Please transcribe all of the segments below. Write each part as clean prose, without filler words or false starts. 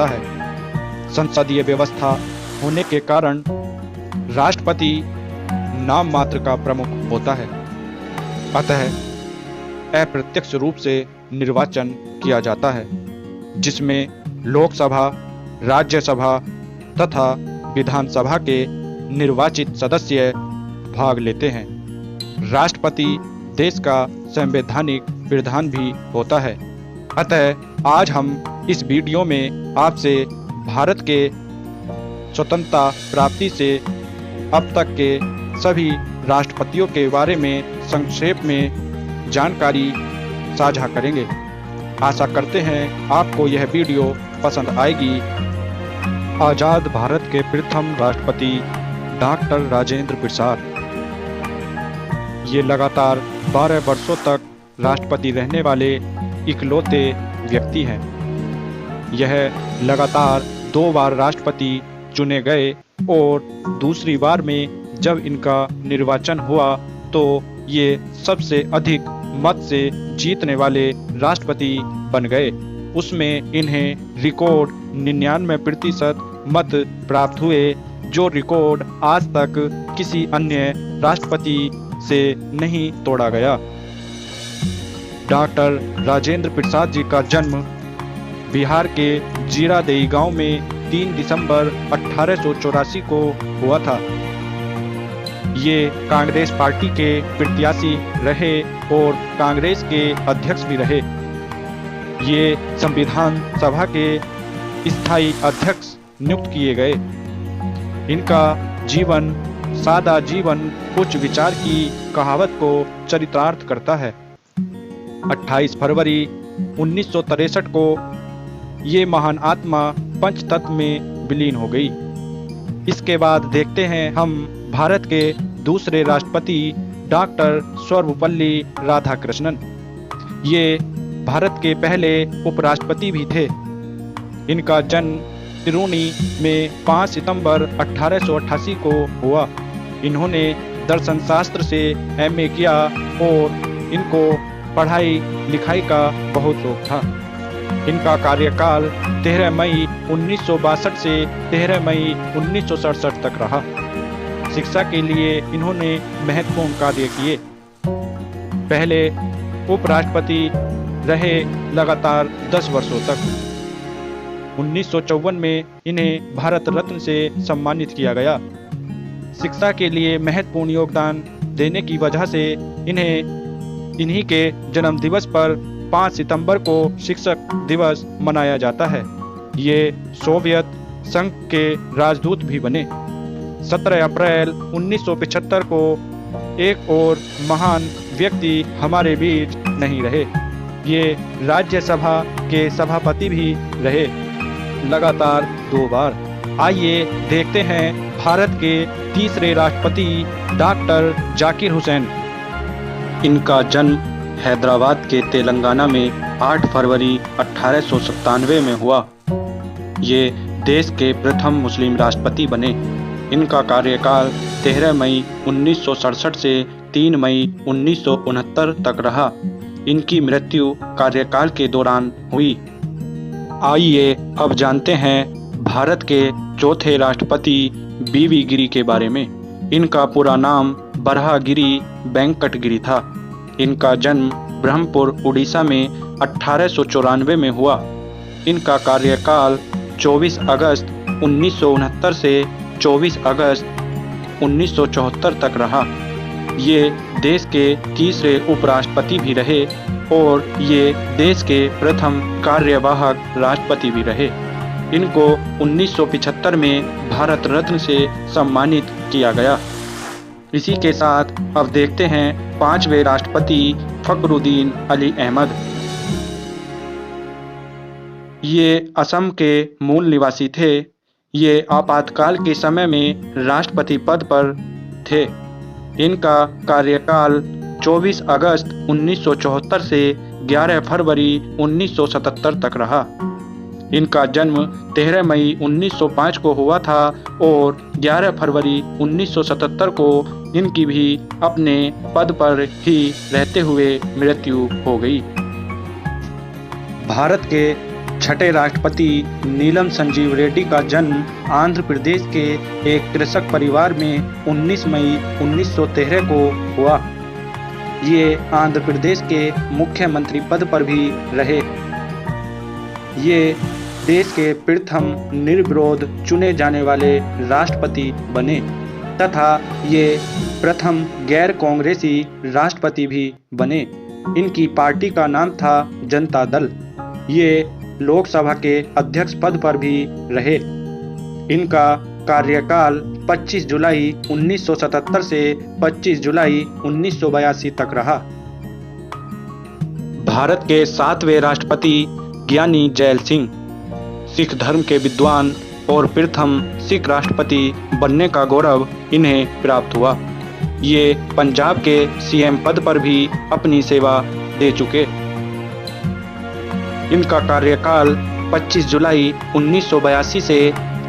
जाता है। संसदीय व्यवस्था होने के कारण राष्ट्रपति नाम मात्र का प्रमुख होता है, अतः अप्रत्यक्ष रूप से निर्वाचन किया जाता है, जिसमें लोकसभा, राज्यसभा तथा विधानसभा के निर्वाचित सदस्य भाग लेते हैं। राष्ट्रपति देश का संवैधानिक प्रधान भी होता है। अतः आज हम इस वीडियो में आपसे भारत के स्वतंत्रता प्राप्ति से अब तक के सभी राष्ट्रपतियों के बारे में संक्षेप में जानकारी साझा करेंगे। आशा करते हैं आपको यह वीडियो पसंद आएगी। आज़ाद भारत के प्रथम राष्ट्रपति डॉक्टर राजेंद्र प्रसाद। ये लगातार 12 वर्षों तक राष्ट्रपति रहने वाले इकलौते व्यक्ति हैं। यह लगातार 2 बार राष्ट्रपति चुने गए और दूसरी बार में जब इनका निर्वाचन हुआ तो ये सबसे अधिक मत से जीतने वाले राष्ट्रपति बन गए। उसमें इन्हें रिकॉर्ड 99% मत प्राप्त हुए, जो रिकॉर्ड आज तक किसी अन्य राष्ट्रपति से नहीं तोड़ा गया। डॉक्टर राजेंद्र प्रसाद जी का जन्म बिहार के जीरादेई गांव में 3 दिसंबर 1884 को हुआ था। ये कांग्रेस पार्टी के प्रत्याशी रहे और कांग्रेस के अध्यक्ष भी रहे। ये संविधान सभा के स्थायी अध्यक्ष नियुक्त किए गए। इनका जीवन सादा जीवन उच्च विचार की कहावत को चरितार्थ करता है। 28 फरवरी 1963 को ये महान आत्मा पंचतत्व में विलीन हो गई। इसके बाद देखते हैं हम भारत के दूसरे राष्ट्रपति डॉक्टर सर्वपल्ली राधाकृष्णन। ये भारत के पहले उपराष्ट्रपति भी थे। इनका जन्म तिरुनी में 5 सितंबर 1888 को हुआ। इन्होंने दर्शन शास्त्र से MA किया और इनको पढ़ाई लिखाई का बहुत शौक था। इनका कार्यकाल 13 मई 1962 से 13 मई 1967 तक रहा। शिक्षा के लिए इन्होंने महत्वपूर्ण कार्य किए। पहले उपराष्ट्रपति रहे लगातार 10 वर्षों तक। 1954 में इन्हें भारत रत्न से सम्मानित किया गया। शिक्षा के लिए महत्वपूर्ण योगदान देने की वजह से इन्हीं के जन्म दिवस पर 5 सितंबर को शिक्षक दिवस मनाया जाता है। ये सोवियत संघ के राजदूत भी बने। 17 अप्रैल 1975 को एक और महान व्यक्ति हमारे बीच नहीं रहे। ये राज्यसभा के सभापति भी रहे, लगातार 2 बार। आइए देखते हैं भारत के तीसरे राष्ट्रपति डॉक्टर जाकिर हुसैन। इनका जन्म हैदराबाद के तेलंगाना में 8 फरवरी 1897 में हुआ। ये देश के प्रथम मुस्लिम राष्ट्रपति बने। इनका कार्यकाल 13 मई 1967 से 3 मई 1969 तक रहा। इनकी मृत्यु कार्यकाल के दौरान हुई। आइए अब जानते हैं भारत के चौथे राष्ट्रपति BV गिरी के बारे में। इनका पूरा नाम बराहगिरी वेंकट गिरी था। इनका जन्म ब्रह्मपुर उड़ीसा में 1894 में हुआ। इनका कार्यकाल 24 अगस्त 1969 से 24 अगस्त 1974 तक रहा। ये देश के तीसरे उपराष्ट्रपति भी रहे और ये देश के प्रथम कार्यवाहक राष्ट्रपति भी रहे। इनको 1975 में भारत रत्न से सम्मानित किया गया। इसी के साथ अब देखते हैं 5वें राष्ट्रपति फखरुद्दीन अली अहमद। ये असम के मूल निवासी थे। ये आपातकाल के समय में राष्ट्रपति पद पर थे। इनका कार्यकाल 24 अगस्त 1974 से 11 फरवरी 1977 तक रहा। इनका जन्म 13 मई 1905 को हुआ था और 11 फरवरी 1977 को इनकी भी अपने पद पर ही रहते हुए मृत्यु हो गई। भारत के छठे राष्ट्रपति नीलम संजीव रेड्डी का जन्म आंध्र प्रदेश के एक कृषक परिवार में 19 मई 1913 को हुआ। ये आंध्र प्रदेश के मुख्यमंत्री पद पर भी रहे। ये देश के प्रथम निर्विरोध चुने जाने वाले राष्ट्रपति बने तथा ये प्रथम गैर कांग्रेसी राष्ट्रपति भी बने। इनकी पार्टी का नाम था जनता दल। ये लोकसभा के अध्यक्ष पद पर भी रहे। इनका कार्यकाल 25 जुलाई 1977 से 25 जुलाई 1982 तक रहा। भारत के 7वें राष्ट्रपति ज्ञानी जैल सिंह सिख धर्म के विद्वान और प्रथम सिख राष्ट्रपति बनने का गौरव इन्हें प्राप्त हुआ। ये पंजाब के सीएम पद पर भी अपनी सेवा दे चुके। इनका कार्यकाल 25 जुलाई 1982 से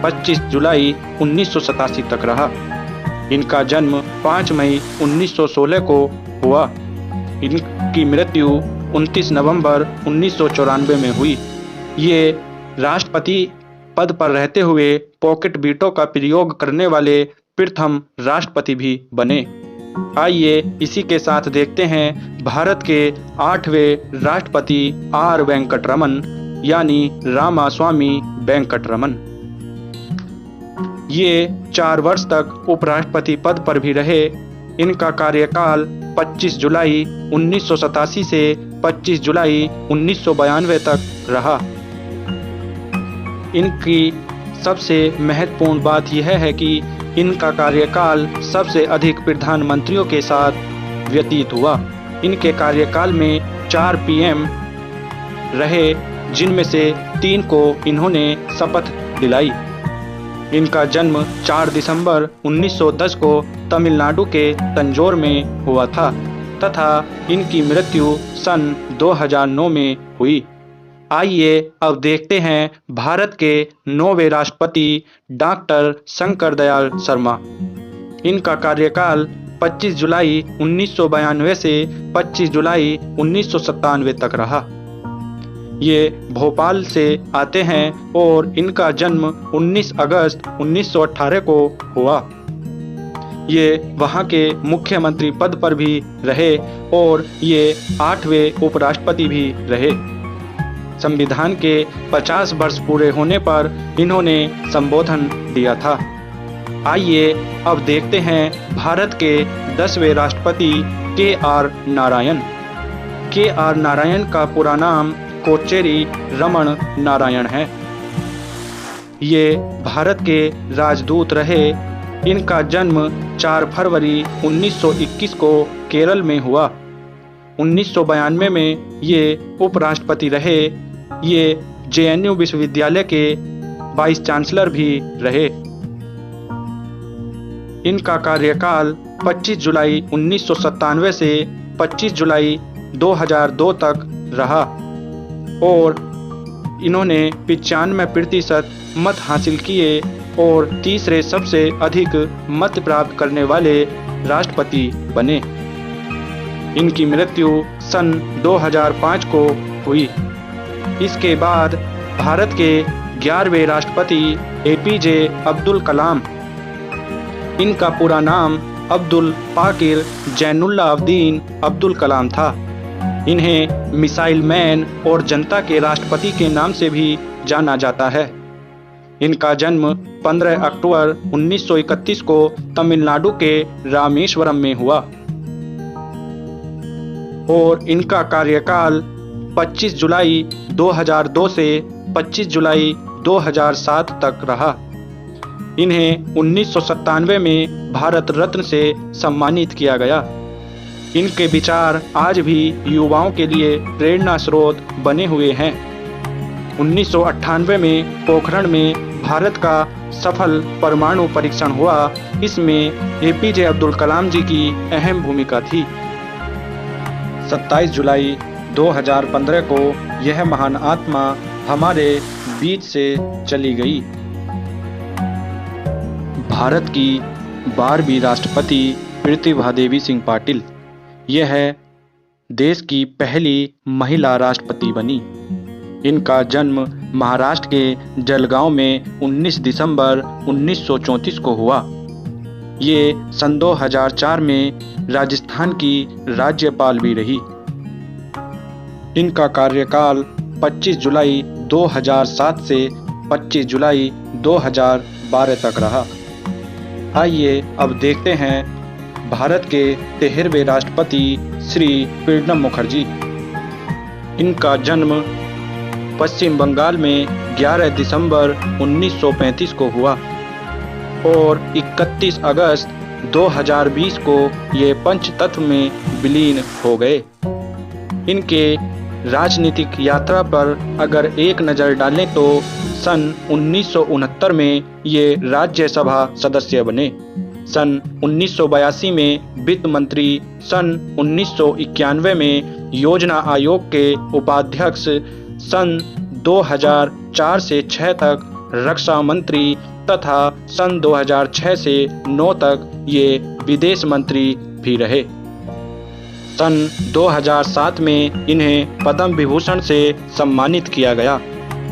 25 जुलाई 1987 तक रहा। इनका जन्म 5 मई 1916 को हुआ। इनकी मृत्यु 29 नवंबर 1994 में हुई। ये राष्ट्रपति पद पर रहते हुए पॉकेट वीटो का प्रयोग करने वाले प्रथम राष्ट्रपति भी बने। आइए इसी के साथ देखते हैं भारत के 8वें राष्ट्रपति आर वेंकटरमन यानी रामास्वामी वेंकटरमन। ये 4 वर्ष तक उपराष्ट्रपति पद पर भी रहे। इनका कार्यकाल 25 जुलाई 1987 से 25 जुलाई 1992 तक रहा। इनकी सबसे महत्वपूर्ण बात यह है कि इनका कार्यकाल सबसे अधिक प्रधानमंत्रियों के साथ व्यतीत हुआ। इनके कार्यकाल में 4 पीएम रहे, जिनमें से 3 को इन्होंने शपथ दिलाई। इनका जन्म 4 दिसंबर 1910 को तमिलनाडु के तंजौर में हुआ था तथा इनकी मृत्यु सन 2009 में हुई। आइए अब देखते हैं भारत के 9वें राष्ट्रपति डॉक्टर शंकर दयाल शर्मा। इनका कार्यकाल 25 जुलाई 1992 से 25 जुलाई 1997 तक रहा। ये भोपाल से आते हैं और इनका जन्म 19 अगस्त 1918 को हुआ। ये वहाँ के मुख्यमंत्री पद पर भी रहे और ये 8वें उपराष्ट्रपति भी रहे। संविधान के 50 वर्ष पूरे होने पर इन्होंने संबोधन दिया था। आइए अब देखते हैं भारत के 10वें राष्ट्रपति के.आर. नारायण। के.आर. नारायण का पूरा नाम कोचेरी रमन नारायण है। ये भारत के राजदूत रहे। इनका जन्म 4 फरवरी 1921 को केरल में हुआ। 1992 में ये उपराष्ट्रपति रहे। ये जेएनयू विश्वविद्यालय के वाइस चांसलर भी रहे। इनका कार्यकाल 25 जुलाई 1997 से 25 जुलाई 2002 तक रहा और इन्होंने 95% मत हासिल किए और तीसरे सबसे अधिक मत प्राप्त करने वाले राष्ट्रपति बने। इनकी मृत्यु सन 2005 को हुई। इसके बाद भारत के 11वें राष्ट्रपति एपीजे अब्दुल कलाम। इनका पूरा नाम अब्दुल पाकिर जैनुल्लाब्दीन अब्दुल कलाम था। इन्हें मिसाइल मैन और जनता के राष्ट्रपति के नाम से भी जाना जाता है। इनका जन्म 15 अक्टूबर 1931 को तमिलनाडु के रामेश्वरम में हुआ और इनका कार्यकाल 25 जुलाई 2002 से 25 जुलाई 2007 तक रहा। इन्हें 1997 में भारत रत्न से सम्मानित किया गया। इनके विचार आज भी युवाओं के लिए प्रेरणा स्रोत बने हुए हैं। 1998 में पोखरण में भारत का सफल परमाणु परीक्षण हुआ। इसमें एपीजे अब्दुल कलाम जी की अहम भूमिका थी। 27 जुलाई 2015 को यह महान आत्मा हमारे बीच से चली गई। भारत की 12वीं राष्ट्रपति प्रतिभा देवी सिंह पाटिल यह देश की पहली महिला राष्ट्रपति बनी। इनका जन्म महाराष्ट्र के जलगांव में 19 दिसंबर 1934 को हुआ। ये सन 2004 में राजस्थान की राज्यपाल भी रही। इनका कार्यकाल 25 जुलाई 2007 से 25 जुलाई 2012 तक रहा। आइए अब देखते हैं भारत के 13वें राष्ट्रपति श्री प्रणब मुखर्जी। इनका जन्म पश्चिम बंगाल में 11 दिसंबर 1935 को हुआ और 31 अगस्त 2020 को ये पंचतत्व में विलीन हो गए। इनके राजनीतिक यात्रा पर अगर एक नज़र डालें तो सन 1969 में ये राज्यसभा सदस्य बने। सन 1982 में वित्त मंत्री, सन 1991 में योजना आयोग के उपाध्यक्ष, सन 2004 से 6 तक रक्षा मंत्री तथा सन 2006 से 9 तक ये विदेश मंत्री भी रहे। सन 2007 में इन्हें पद्म विभूषण से सम्मानित किया गया।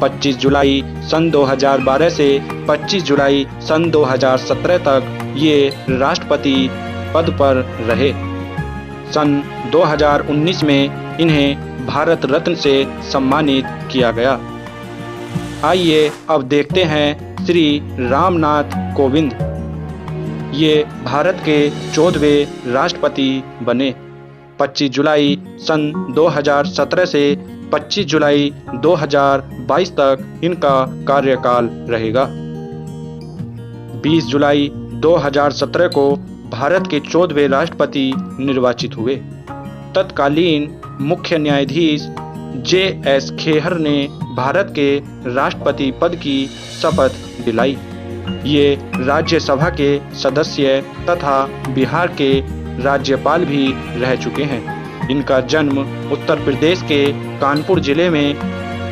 25 जुलाई सन 2012 से 25 जुलाई सन 2017 तक ये राष्ट्रपति पद पर रहे। सन 2019 में इन्हें भारत रत्न से सम्मानित किया गया। आइए अब देखते हैं श्री रामनाथ कोविंद। ये भारत के 14वें राष्ट्रपति बने। 25 जुलाई सन 2017 से 25 जुलाई 2022 तक इनका कार्यकाल रहेगा। 20 जुलाई 2017 को भारत के 14वें राष्ट्रपति निर्वाचित हुए। तत्कालीन मुख्य न्यायाधीश J.S. खेहर ने भारत के राष्ट्रपति पद की शपथ दिलाई। ये राज्यसभा के सदस्य तथा बिहार के राज्यपाल भी रह चुके हैं। इनका जन्म उत्तर प्रदेश के कानपुर जिले में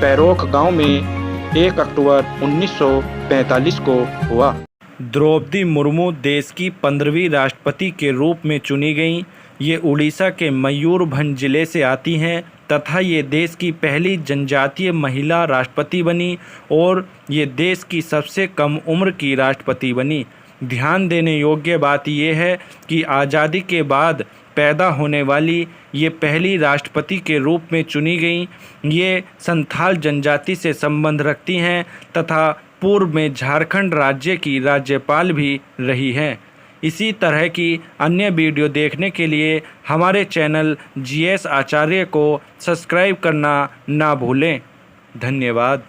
पैरोख गांव में 1 अक्टूबर 1945 को हुआ। द्रौपदी मुर्मू देश की 15वीं राष्ट्रपति के रूप में चुनी गईं। ये उड़ीसा के मयूरभंज जिले से आती हैं तथा ये देश की पहली जनजातीय महिला राष्ट्रपति बनी और ये देश की सबसे कम उम्र की राष्ट्रपति बनी। ध्यान देने योग्य बात यह है कि आज़ादी के बाद पैदा होने वाली ये पहली राष्ट्रपति के रूप में चुनी गई। ये संथाल जनजाति से संबंध रखती हैं तथा पूर्व में झारखंड राज्य की राज्यपाल भी रही हैं। इसी तरह की अन्य वीडियो देखने के लिए हमारे चैनल GS आचार्य को सब्सक्राइब करना ना भूलें। धन्यवाद।